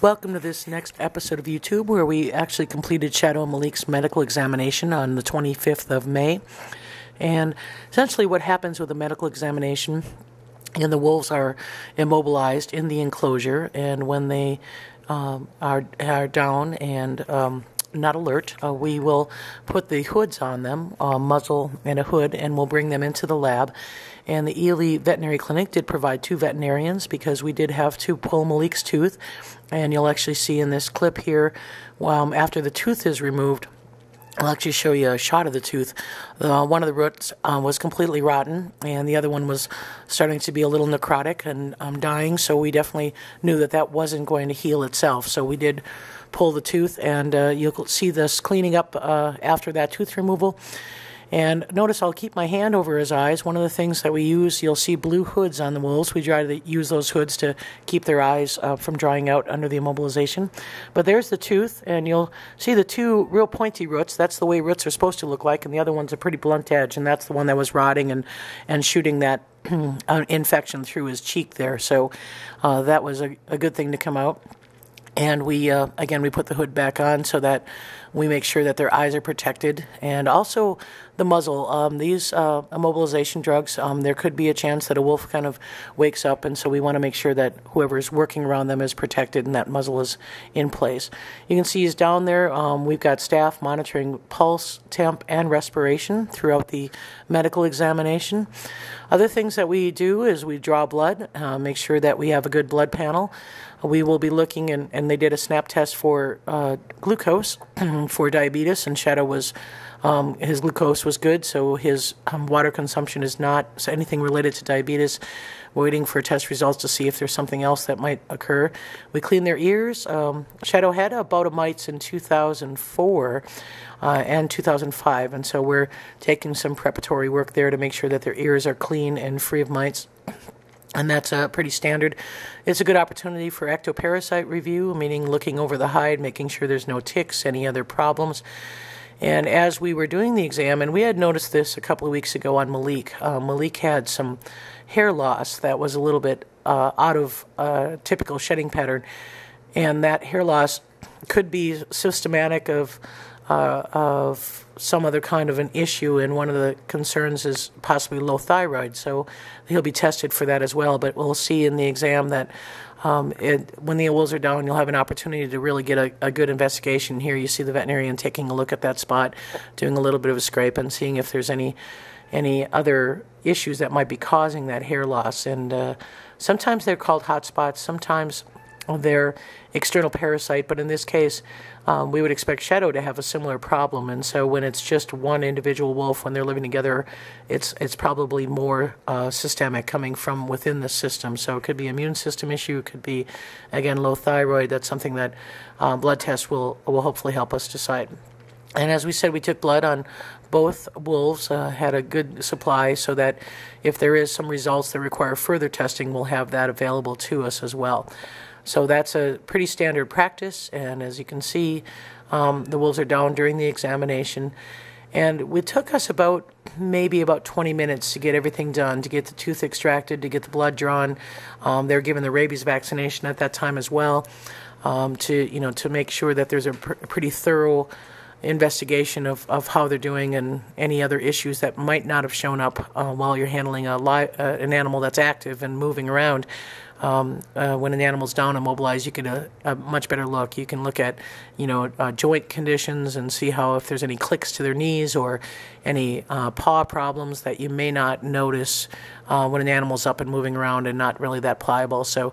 Welcome to this next episode of YouTube where we actually completed Shadow and Malik's medical examination on the 25th of May. And essentially what happens with a medical examination, and the wolves are immobilized in the enclosure, and when they are down and not alert, we will put the hoods on them, muzzle and a hood, and we'll bring them into the lab. And the Ely Veterinary Clinic did provide 2 veterinarians because we did have to pull Malik's tooth. And you'll actually see in this clip here, after the tooth is removed, I'll actually show you a shot of the tooth. One of the roots was completely rotten, and the other one was starting to be a little necrotic and dying, so we definitely knew that that wasn't going to heal itself. So we did pull the tooth, and you'll see this cleaning up after that tooth removal. And notice I'll keep my hand over his eyes. One of the things that we use, you'll see blue hoods on the wolves. We try to use those hoods to keep their eyes from drying out under the immobilization. But there's the tooth, and you'll see the 2 real pointy roots. That's the way roots are supposed to look like, and the other one's a pretty blunt edge, and that's the one that was rotting and shooting that infection through his cheek there. So that was a good thing to come out. And we, again, we put the hood back on so that we make sure that their eyes are protected. And also the muzzle. These immobilization drugs, there could be a chance that a wolf kind of wakes up, and so we want to make sure that whoever is working around them is protected and that muzzle is in place. You can see he's down there. We've got staff monitoring pulse, temp, and respiration throughout the medical examination. Other things that we do is we draw blood, make sure that we have a good blood panel. We will be looking, and they did a snap test for glucose for diabetes, and Shadow was, his glucose was good, so his water consumption is not anything related to diabetes. We're waiting for test results to see if there's something else that might occur. We clean their ears. Shadow had a bout of mites in 2004 and 2005, and so we're taking some preparatory work there to make sure that their ears are clean and free of mites. And that's pretty standard. It's a good opportunity for ectoparasite review, meaning looking over the hide, making sure there's no ticks, any other problems. And as we were doing the exam, and we had noticed this a couple of weeks ago on Malik, Malik had some hair loss that was a little bit out of typical shedding pattern. And that hair loss could be systematic of some other kind of an issue, and one of the concerns is possibly low thyroid, so he'll be tested for that as well. But we'll see in the exam that when the wolves are down, you'll have an opportunity to really get a good investigation. Here you see the veterinarian taking a look at that spot, doing a little bit of a scrape and seeing if there's any other issues that might be causing that hair loss. And sometimes they're called hot spots, sometimes they're external parasite, but in this case, we would expect Shadow to have a similar problem. And so when it's just one individual wolf, when they're living together, it's probably more systemic, coming from within the system. So it could be immune system issue, it could be, again, low thyroid. That's something that blood tests will hopefully help us decide. And as we said, we took blood on both wolves, had a good supply, so that if there is some results that require further testing, we'll have that available to us as well. So that's a pretty standard practice, and as you can see, the wolves are down during the examination. And it took us maybe about 20 minutes to get everything done, to get the tooth extracted, to get the blood drawn. They were given the rabies vaccination at that time as well, to make sure that there's a pretty thorough investigation of how they're doing and any other issues that might not have shown up while you're handling an animal that's active and moving around. When an animal's down and immobilized, you get a much better look. You can look at, joint conditions and see if there's any clicks to their knees or any paw problems that you may not notice when an animal's up and moving around and not really that pliable. So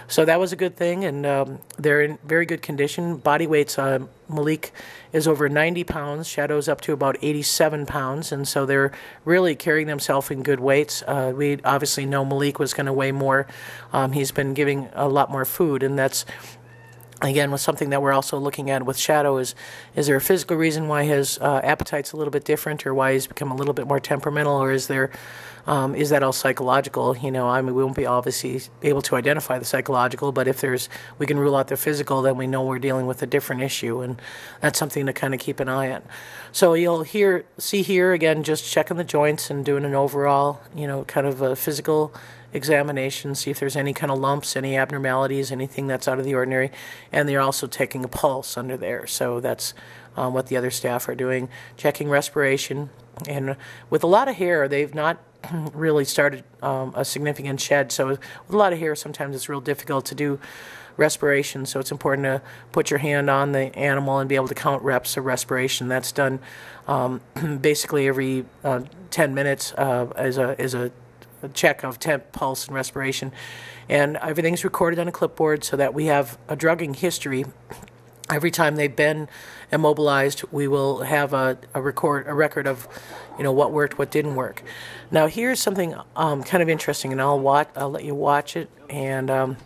that was a good thing, and they're in very good condition. Body weights, Malik is over 90 pounds. Shadow's up to about 87 pounds, and so they're really carrying themselves in good weights. We obviously know Malik was going to weigh more. He's been giving a lot more food, and that's, again, was something that we're also looking at with Shadow. Is there a physical reason why his appetite's a little bit different, or why he's become a little bit more temperamental, or is there Is that all psychological? We won't be obviously able to identify the psychological, but if we can rule out the physical, then we know we're dealing with a different issue, and that's something to kind of keep an eye on. So you'll see here again, just checking the joints and doing an overall, kind of a physical examination, see if there's any kind of lumps, any abnormalities, anything that's out of the ordinary, and they're also taking a pulse under there. So that's what the other staff are doing, checking respiration. And with a lot of hair, they've not really started a significant shed. So with a lot of hair, sometimes it's real difficult to do respiration. So it's important to put your hand on the animal and be able to count reps of respiration. That's done basically every 10 minutes as a check of temp, pulse, and respiration. And everything's recorded on a clipboard so that we have a drugging history. Every time they've been immobilized, we will have a record of, what worked, what didn't work. Now, here's something kind of interesting, and I'll let you watch it and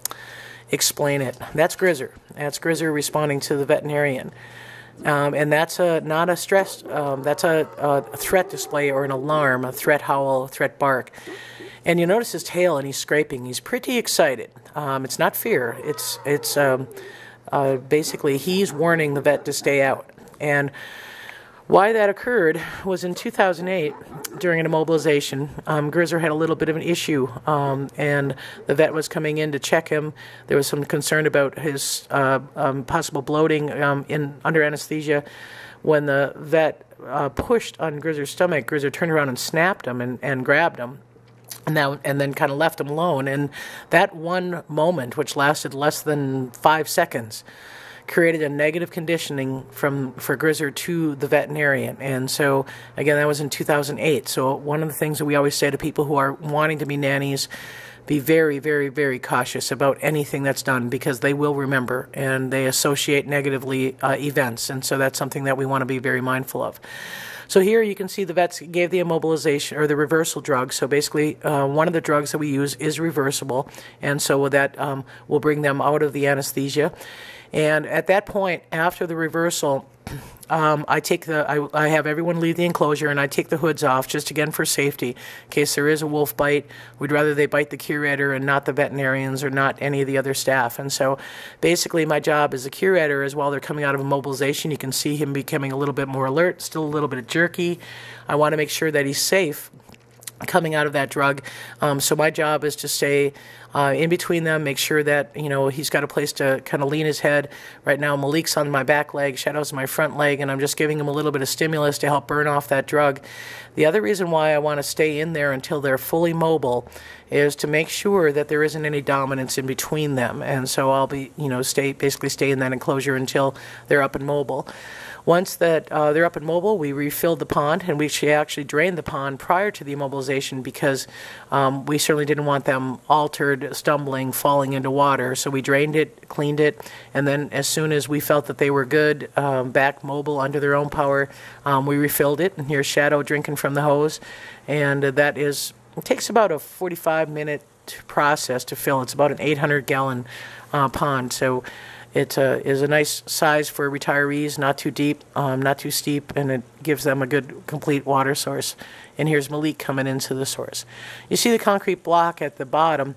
explain it. That's Grizzer. That's Grizzer responding to the veterinarian. And that's not a stress. That's a threat display or an alarm, a threat howl, a threat bark. And you notice his tail, and he's scraping. He's pretty excited. It's not fear. It's basically he's warning the vet to stay out. And why that occurred was in 2008, during an immobilization, Grizzer had a little bit of an issue, and the vet was coming in to check him. There was some concern about his possible bloating under anesthesia. When the vet pushed on Grizzer's stomach, Grizzer turned around and snapped him and grabbed him. And then kind of left him alone. And that one moment, which lasted less than 5 seconds, created a negative conditioning for Grizzer to the veterinarian. And so, again, that was in 2008. So one of the things that we always say to people who are wanting to be nannies, be very, very, very cautious about anything that's done, because they will remember, and they associate negatively events. And so that's something that we want to be very mindful of. So here you can see the vets gave the immobilization or the reversal drug. So basically, one of the drugs that we use is reversible, and so that will bring them out of the anesthesia. And at that point, after the reversal, I have everyone leave the enclosure, and I take the hoods off, just again for safety, in case there is a wolf bite. We'd rather they bite the curator and not the veterinarians or not any of the other staff. And so basically my job as a curator is, while they're coming out of immobilization, you can see him becoming a little bit more alert, still a little bit jerky. I want to make sure that he's safe coming out of that drug. So my job is to stay in between them, make sure that, he's got a place to kind of lean his head. Right now, Malik's on my back leg, Shadow's on my front leg, and I'm just giving him a little bit of stimulus to help burn off that drug. The other reason why I want to stay in there until they're fully mobile is to make sure that there isn't any dominance in between them. And so I'll be, stay in that enclosure until they're up and mobile. Once that they're up and mobile, we refilled the pond, and we actually drained the pond prior to the immobilization, because we certainly didn't want them altered, stumbling, falling into water. So we drained it, cleaned it, and then as soon as we felt that they were good, back mobile under their own power, we refilled it. And here's Shadow drinking from the hose, and it takes about a 45-minute process to fill. It's about an 800-gallon pond, so it is a nice size for retirees, not too deep, not too steep, and it gives them a good, complete water source. And here's Malik coming into the source. You see the concrete block at the bottom,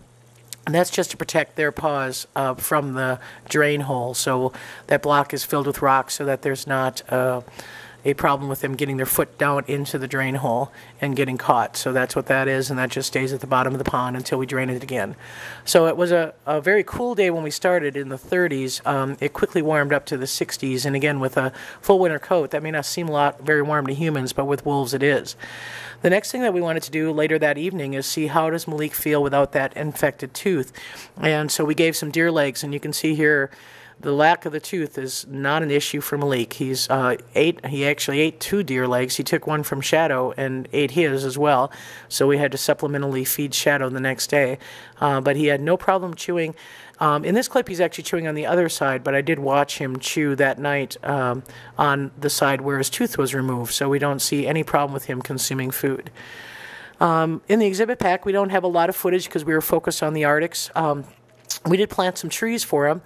and that's just to protect their paws from the drain hole. So that block is filled with rocks so that there's not a problem with them getting their foot down into the drain hole and getting caught. So that's what that is, and that just stays at the bottom of the pond until we drain it again. So it was a very cool day when we started in the 30s. It quickly warmed up to the 60s, and again, with a full winter coat, that may not seem very warm to humans, but with wolves it is. The next thing that we wanted to do later that evening is see how does Malik feel without that infected tooth. And so we gave some deer legs, and you can see here the lack of the tooth is not an issue for Malik. He actually ate 2 deer legs. He took one from Shadow and ate his as well. So we had to supplementally feed Shadow the next day. But he had no problem chewing. In this clip, he's actually chewing on the other side, but I did watch him chew that night on the side where his tooth was removed. So we don't see any problem with him consuming food. In the exhibit pack, we don't have a lot of footage because we were focused on the Arctics. we did plant some trees for them.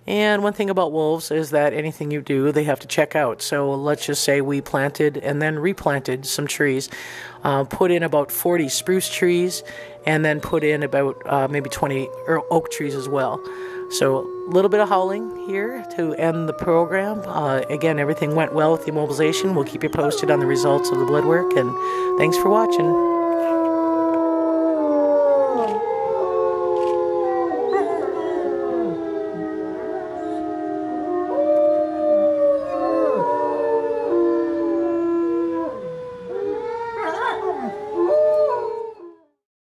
And one thing about wolves is that anything you do, they have to check out. So let's just say we planted and then replanted some trees, put in about 40 spruce trees, and then put in about maybe 20 oak trees as well. So a little bit of howling here to end the program. Again, everything went well with the immobilization. We'll keep you posted on the results of the blood work, and thanks for watching.